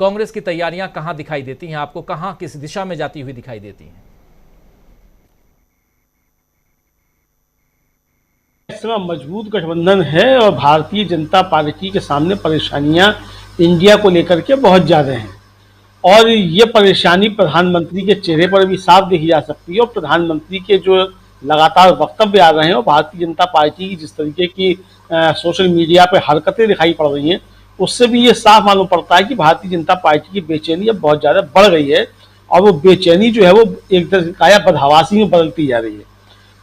कांग्रेस की तैयारियां कहां दिखाई देती हैं आपको, कहां किस दिशा में जाती हुई दिखाई देती हैं? इस समय मजबूत गठबंधन है और भारतीय जनता पार्टी के सामने परेशानियां इंडिया को लेकर के बहुत ज्यादा हैं और ये परेशानी प्रधानमंत्री के चेहरे पर भी साफ देखी जा सकती है और प्रधानमंत्री के जो लगातार वक्तव्य आ रहे हैं और भारतीय जनता पार्टी की जिस तरीके की सोशल मीडिया पर हरकतें दिखाई पड़ रही हैं उससे भी ये साफ मालूम पड़ता है कि भारतीय जनता पार्टी की बेचैनी अब बहुत ज़्यादा बढ़ गई है और वो बेचैनी जो है वो एक तरह काया बदहवासी में बदलती जा रही है।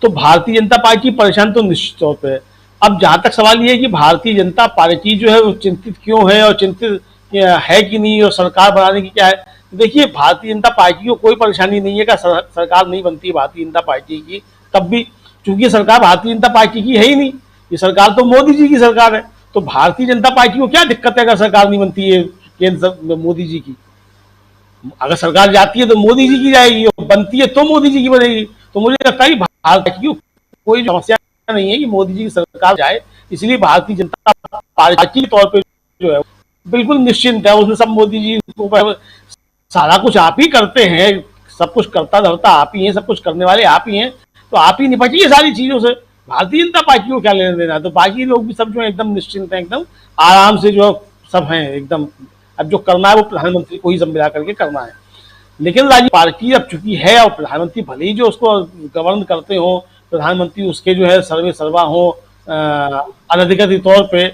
तो भारतीय जनता पार्टी परेशान तो निश्चित तौर पर है। अब जहाँ तक सवाल ये है कि भारतीय जनता पार्टी जो है वो चिंतित क्यों है और चिंतित है कि नहीं और सरकार बनाने की क्या है। देखिए, भारतीय जनता पार्टी को कोई परेशानी नहीं है कि सरकार नहीं बनती भारतीय जनता पार्टी की, तब भी चूंकि सरकार भारतीय जनता पार्टी की है ही नहीं, ये सरकार तो मोदी जी की सरकार है। तो भारतीय जनता पार्टी को क्या दिक्कत है अगर सरकार नहीं बनती है केंद्र मोदी जी की। अगर सरकार जाती है तो मोदी जी की जाएगी और बनती है तो मोदी जी की बनेगी। तो मुझे लगता है कि भारत की कोई समस्या नहीं है कि मोदी जी की सरकार जाए, इसलिए भारतीय जनता पार्टी के तौर पर जो है बिल्कुल निश्चिंत है। उसमें सब मोदी जी को सारा कुछ आप ही करते हैं, सब कुछ करता धरता आप ही हैं, सब कुछ करने वाले आप ही हैं, तो आप ही निपटिए सारी चीजों से। भारतीय जनता पार्टी को क्या लेना देना। तो बाकी लोग भी सब जो है एकदम निश्चिंत हैं, एकदम आराम से जो सब हैं एकदम। अब जो करना है वो प्रधानमंत्री को ही सब मिला करके करना है। लेकिन राज्य पार्टी अब चुकी है और प्रधानमंत्री भले ही जो उसको गवर्न करते हो, प्रधानमंत्री उसके जो है सर्वे सर्वा हो अनधिकृत तौर पे,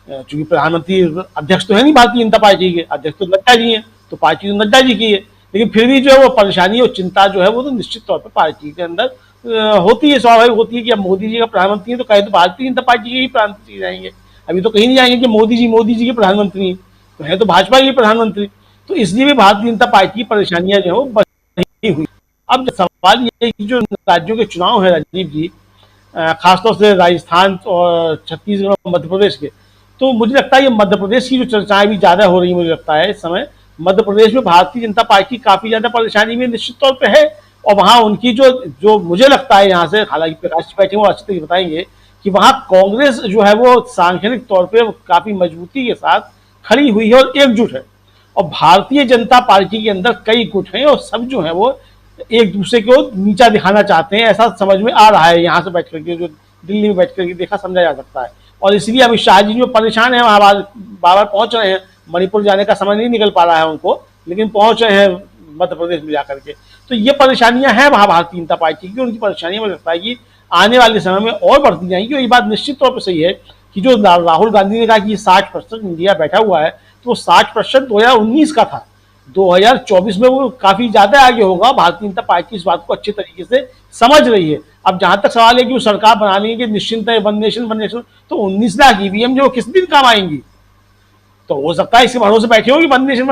चूंकि प्रधानमंत्री अध्यक्ष तो है नहीं भारतीय जनता पार्टी के, अध्यक्ष तो नड्डा जी हैं, तो पार्टी तो नड्डा जी की है। लेकिन फिर भी जो है वो परेशानी और चिंता जो है वो तो निश्चित तौर पर पार्टी के अंदर होती है, स्वाभाविक होती है कि अब मोदी जी का प्रधानमंत्री है तो कहे तो भारतीय जनता पार्टी के ही प्रधानमंत्री जाएंगे। अभी तो कहीं नहीं जाएंगे कि मोदी जी के प्रधानमंत्री हैं, तो है तो भाजपा के प्रधानमंत्री। तो इसलिए भी भारतीय जनता पार्टी की परेशानियां जो है वो बढ़ी हुई। अब सवाल ये है कि जो राज्यों के चुनाव है राजीव जी, खासतौर से राजस्थान और छत्तीसगढ़ और मध्य प्रदेश के, तो मुझे लगता है ये मध्य प्रदेश की जो चर्चाएं भी ज्यादा हो रही है, मुझे लगता है इस समय मध्य प्रदेश में भारतीय जनता पार्टी काफी ज्यादा परेशानी में निश्चित तौर पे है। और वहां उनकी जो मुझे लगता है यहाँ से, हालांकि प्रकाश त्रिपाठी वो अच्छी तरह बताएंगे कि वहां कांग्रेस जो है वो सांगठनिक तौर पर काफी मजबूती के साथ खड़ी हुई है और एकजुट है। और भारतीय जनता पार्टी के अंदर कई गुट हैं और सब जो है वो एक दूसरे को नीचा दिखाना चाहते हैं, ऐसा समझ में आ रहा है। यहाँ से बैठ करके जो दिल्ली में बैठ करके देखा समझा जा सकता है। और इसलिए अमित शाह जी जो परेशान है, वहां बार बार पहुंच रहे हैं। मणिपुर जाने का समय नहीं निकल पा रहा है उनको, लेकिन पहुंच रहे हैं मध्य प्रदेश में जाकर के। तो ये परेशानियां हैं वहां भारतीय जनता पार्टी की। उनकी परेशानियां मुझे लगता है कि आने वाले समय में और बढ़ती जाएंगी। और ये बात निश्चित तौर पर सही है कि जो राहुल गांधी ने कहा कि 60% इंडिया बैठा हुआ है, तो वो 60% 2019 का था। 2024 में वो काफी ज्यादा आगे होगा। भारतीय जनता पार्टी इस बात को अच्छे तरीके से समझ रही है। अब जहां तक सवाल है कि वो सरकार बना लेंगे निश्चिंत है, वन नेशन, तो 19 लाख ईवीएम जो किस दिन काम आएंगी। तो हो सकता है इसके भरोसे बैठे हो कि वन नेशन